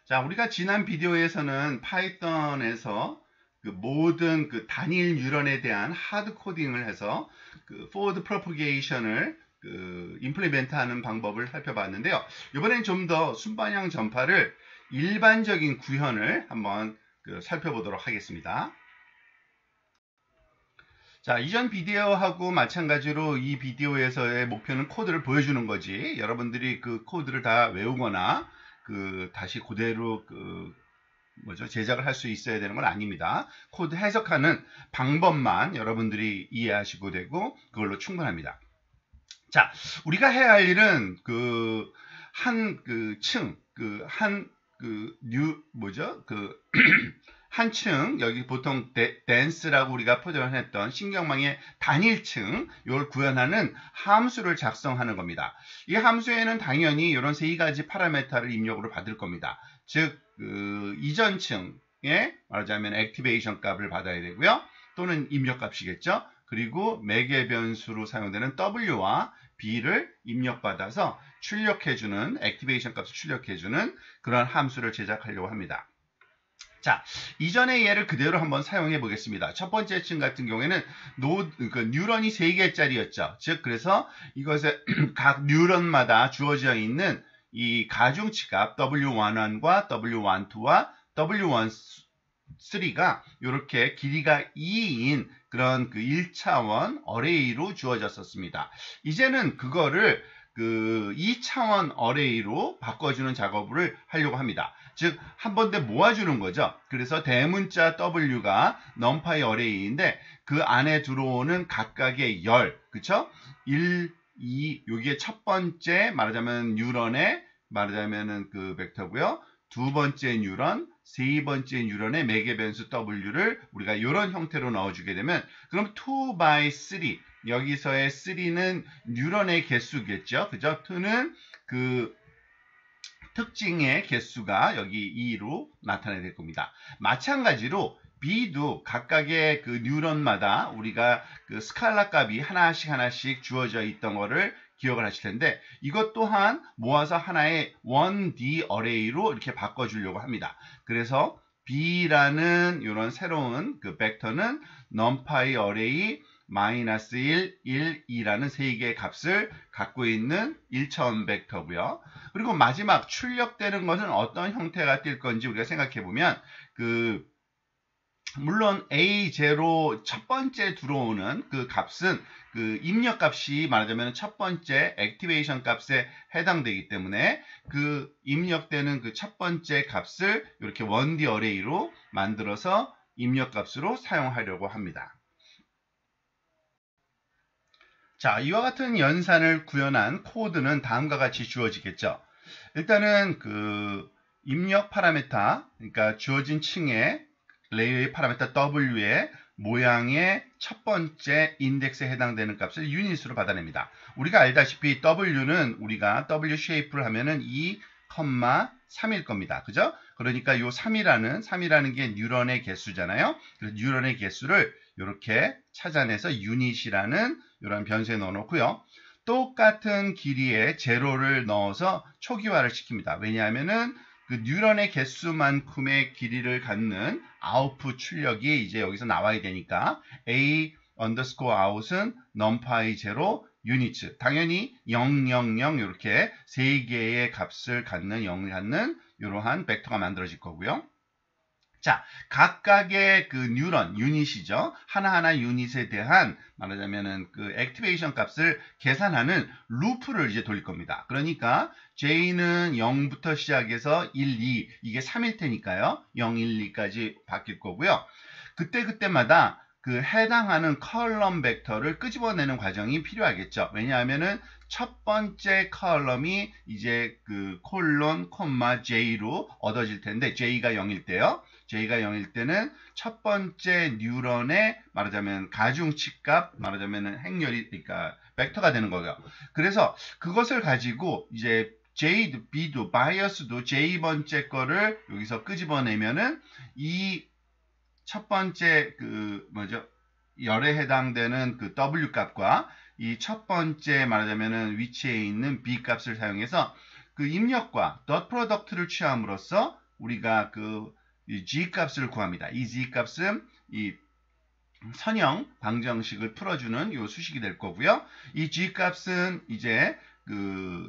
자, 우리가 지난 비디오에서는 파이썬에서 그 모든 그 단일 뉴런에 대한 하드 코딩을 해서 그 forward propagation을 그 임플리멘트 하는 방법을 살펴봤는데요. 이번엔 좀 더 순반향 전파를 일반적인 구현을 한번 살펴보도록 하겠습니다. 자, 이전 비디오하고 마찬가지로 이 비디오에서의 목표는 코드를 보여주는 거지. 여러분들이 그 코드를 다 외우거나 다시 그대로 제작을 할 수 있어야 되는 건 아닙니다. 코드 해석하는 방법만 여러분들이 이해하시고 되고 그걸로 충분합니다. 자, 우리가 해야 할 일은 한층 여기 보통 댄스라고 우리가 표현했던 신경망의 단일층 이걸 구현하는 함수를 작성하는 겁니다. 이 함수에는 당연히 이런 세 가지 파라미터를 입력으로 받을 겁니다. 즉 이전 층에 말하자면 액티베이션 값을 받아야 되고요. 또는 입력 값이겠죠. 그리고 매개 변수로 사용되는 W와 B를 입력받아서 출력해주는 액티베이션 값을 출력해주는 그런 함수를 제작하려고 합니다. 자, 이전의 예를 그대로 한번 사용해 보겠습니다. 첫 번째 층 같은 경우에는 뉴런이 3개짜리였죠. 즉 그래서 이것에 각 뉴런마다 주어져 있는 이 가중치 값 W11과 W12와 W13가 이렇게 길이가 2인 그런 1차원 어레이로 주어졌었습니다. 이제는 그거를 2차원 어레이로 바꿔주는 작업을 하려고 합니다. 즉, 한 번에 모아주는 거죠. 그래서 대문자 W가 numpy 어레이인데 그 안에 들어오는 각각의 열, 그쵸? 1, 2, 여기에 첫 번째 말하자면 뉴런의 말하자면은 벡터고요. 두 번째 뉴런, 세 번째 뉴런의 매개 변수 W를 우리가 이런 형태로 넣어주게 되면 그럼 2 by 3 여기서의 3는 뉴런의 개수겠죠. 그죠? 2는 특징의 개수가 여기 2로 나타나게 될 겁니다. 마찬가지로 B도 각각의 뉴런마다 우리가 스칼라 값이 하나씩 주어져 있던 거를 기억을 하실 텐데 이것 또한 모아서 하나의 1D 어레이로 이렇게 바꿔주려고 합니다. 그래서 B라는 이런 새로운 벡터는 numpy 어레이 마이너스 1, 1, 2라는 세 개의 값을 갖고 있는 1차원 벡터고요. 그리고 마지막 출력되는 것은 어떤 형태가 될 건지 우리가 생각해 보면 물론 A0 첫 번째 들어오는 값은 입력 값이 말하자면 첫 번째 액티베이션 값에 해당되기 때문에 입력되는 첫 번째 값을 이렇게 1D 어레이로 만들어서 입력 값으로 사용하려고 합니다. 자, 이와 같은 연산을 구현한 코드는 다음과 같이 주어지겠죠. 일단은 입력 파라미터, 그러니까 주어진 층의 레이어의 파라미터 W의 모양의 첫 번째 인덱스에 해당되는 값을 유닛으로 받아냅니다. 우리가 알다시피 W는 우리가 W 쉐이프를 하면은 2,3일 겁니다. 그죠? 그러니까 이 3이라는 게 뉴런의 개수잖아요. 그래서 뉴런의 개수를 이렇게 찾아내서 유닛이라는 이런 변수에 넣어놓고요. 똑같은 길이의 제로를 넣어서 초기화를 시킵니다. 왜냐하면은 뉴런의 개수만큼의 길이를 갖는 아웃풋 출력이 이제 여기서 나와야 되니까 A underscore out은 numpy 0 유니츠 당연히 000 이렇게 세 개의 값을 갖는 0을 갖는 이러한 벡터가 만들어질 거고요. 자, 각각의 뉴런, 유닛이죠. 하나하나 유닛에 대한 말하자면은 액티베이션 값을 계산하는 루프를 이제 돌릴 겁니다. 그러니까 J는 0부터 시작해서 1, 2, 이게 3일 테니까요. 0, 1, 2까지 바뀔 거고요. 그때마다 해당하는 컬럼 벡터를 끄집어내는 과정이 필요하겠죠. 왜냐하면은 첫 번째 컬럼이 이제 콜론, 콤마, J로 얻어질 텐데 J가 0일 때요. J가 0일 때는 첫 번째 뉴런의 말하자면 가중치 값, 말하자면 행렬이, 그러니까 벡터가 되는 거고요. 그래서 그것을 가지고 이제 J도, B도, 바이어스도 J번째 거를 여기서 끄집어내면은 이 첫 번째 열에 해당되는 W 값과 이 첫 번째 말하자면은 위치에 있는 B 값을 사용해서 입력과 덧 프로덕트를 취함으로써 우리가 이 g 값을 구합니다. 이 g 값은 이 선형 방정식을 풀어주는 요 수식이 될 거고요. 이 g 값은 이제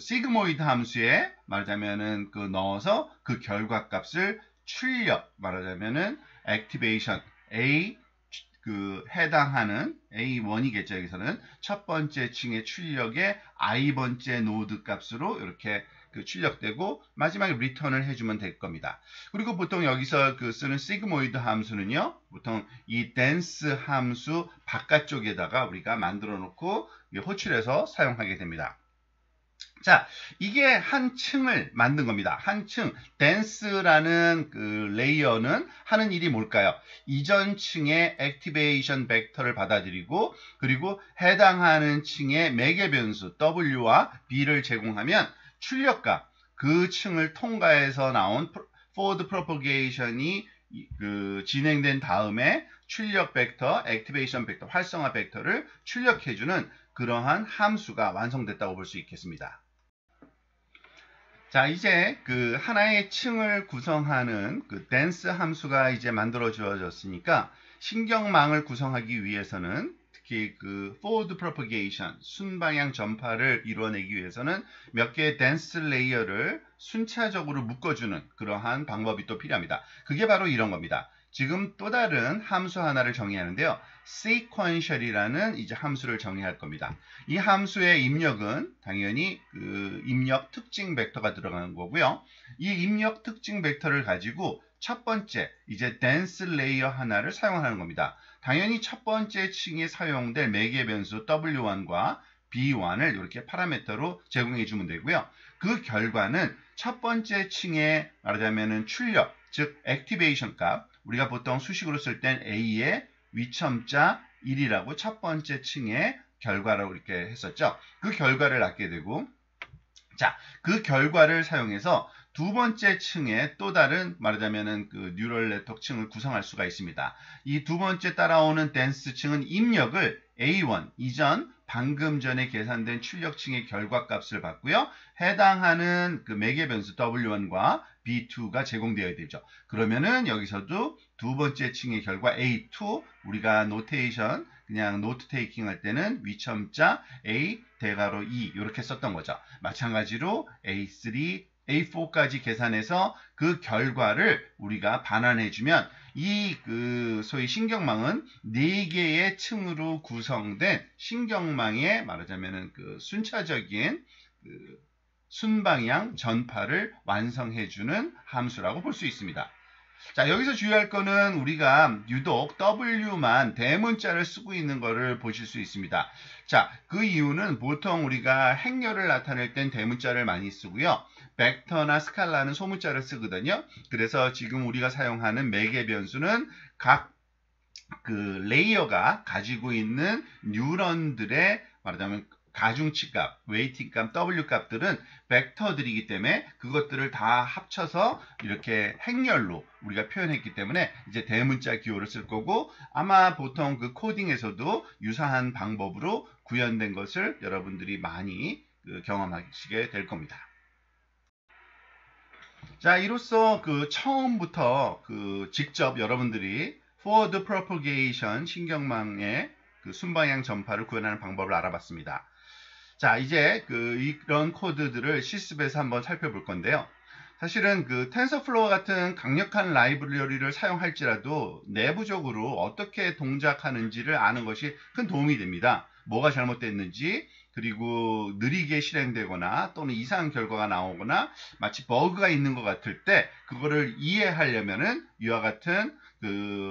시그모이드 함수에 말하자면은 넣어서 그 결과 값을 출력, 말하자면은 액티베이션 A 해당하는 A1이겠죠. 여기서는 첫 번째 층의 출력의 i번째 노드 값으로 이렇게 출력되고 마지막에 리턴을 해주면 될 겁니다. 그리고 보통 여기서 쓰는 시그모이드 함수는요, 보통 이 댄스 함수 바깥쪽에다가 우리가 만들어 놓고 호출해서 사용하게 됩니다. 자, 이게 한 층을 만든 겁니다. 한 층, 댄스라는 레이어는 하는 일이 뭘까요? 이전 층의 액티베이션 벡터를 받아들이고, 그리고 해당하는 층의 매개 변수 W와 B를 제공하면 출력값, 그 층을 통과해서 나온 forward propagation이 진행된 다음에 출력 벡터, 액티베이션 벡터, 활성화 벡터를 출력해주는 그러한 함수가 완성됐다고 볼 수 있겠습니다. 자, 이제 하나의 층을 구성하는 댄스 함수가 이제 만들어 주어졌으니까 신경망을 구성하기 위해서는 특히 forward propagation, 순방향 전파를 이루어내기 위해서는 몇 개의 댄스 레이어를 순차적으로 묶어주는 그러한 방법이 또 필요합니다. 그게 바로 이런 겁니다. 지금 또 다른 함수 하나를 정의하는데요. sequential이라는 이제 함수를 정의할 겁니다. 이 함수의 입력은 당연히 입력 특징 벡터가 들어가는 거고요. 이 입력 특징 벡터를 가지고 첫 번째 이제 댄스 레이어 하나를 사용하는 겁니다. 당연히 첫 번째 층에 사용될 매개 변수 W1과 B1을 이렇게 파라미터로 제공해 주면 되고요. 그 결과는 첫 번째 층에 말하자면은 출력, 즉 액티베이션 값, 우리가 보통 수식으로 쓸 땐 A의 위첨자 1이라고 첫 번째 층의 결과라고 이렇게 했었죠. 그 결과를 낳게 되고, 자, 그 결과를 사용해서 두 번째 층에 또 다른 말하자면은 뉴럴 네트워크 층을 구성할 수가 있습니다. 이 두 번째 따라오는 댄스 층은 입력을 A1, 이전 방금 전에 계산된 출력층의 결과값을 받고요. 해당하는 매개 변수 W1과 B2가 제공되어야 되죠. 그러면은 여기서도 두 번째 층의 결과 A2, 우리가 노테이션 그냥 노트 테이킹 할 때는 위첨자 A 대괄호 2 이렇게 썼던 거죠. 마찬가지로 A3, A4까지 계산해서 그 결과를 우리가 반환해주면 이 소위 신경망은 4개의 층으로 구성된 신경망의 말하자면은 순차적인 순방향 전파를 완성해주는 함수라고 볼 수 있습니다. 자, 여기서 주의할 거는 우리가 유독 W만 대문자를 쓰고 있는 거를 보실 수 있습니다. 자, 그 이유는 보통 우리가 행렬을 나타낼 땐 대문자를 많이 쓰고요. 벡터나 스칼라는 소문자를 쓰거든요. 그래서 지금 우리가 사용하는 매개 변수는 각 레이어가 가지고 있는 뉴런들의 말하자면 가중치 값, 웨이팅 값, W 값들은 벡터들이기 때문에 그것들을 다 합쳐서 이렇게 행렬로 우리가 표현했기 때문에 이제 대문자 기호를 쓸 거고, 아마 보통 코딩에서도 유사한 방법으로 구현된 것을 여러분들이 많이 경험하시게 될 겁니다. 자, 이로써 처음부터 직접 여러분들이 forward propagation 신경망의 순방향 전파를 구현하는 방법을 알아봤습니다. 자, 이제 이런 코드들을 실습에서 한번 살펴볼 건데요. 사실은 TensorFlow 같은 강력한 라이브러리를 사용할지라도 내부적으로 어떻게 동작하는지를 아는 것이 큰 도움이 됩니다. 뭐가 잘못됐는지, 그리고 느리게 실행되거나 또는 이상한 결과가 나오거나 마치 버그가 있는 것 같을 때 그거를 이해하려면은 이와 같은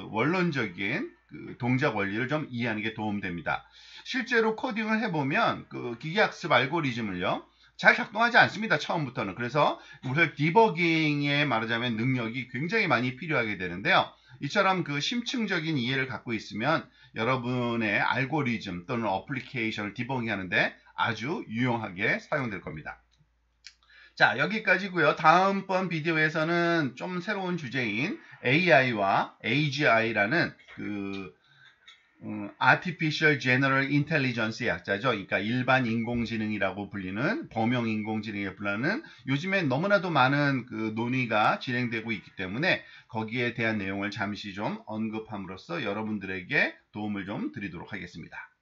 원론적인 동작 원리를 좀 이해하는 게 도움됩니다. 실제로 코딩을 해보면 기계학습 알고리즘을요, 잘 작동하지 않습니다. 처음부터는. 그래서 우선 디버깅에 말하자면 능력이 굉장히 많이 필요하게 되는데요. 이처럼 심층적인 이해를 갖고 있으면 여러분의 알고리즘 또는 어플리케이션을 디버깅 하는데 아주 유용하게 사용될 겁니다. 자, 여기까지고요. 다음번 비디오에서는 좀 새로운 주제인 AI와 AGI라는 Artificial General Intelligence의 약자죠. 그러니까 일반 인공지능이라고 불리는 범용 인공지능에 불리는 요즘에 너무나도 많은 그 논의가 진행되고 있기 때문에 거기에 대한 내용을 잠시 좀 언급함으로써 여러분들에게 도움을 좀 드리도록 하겠습니다.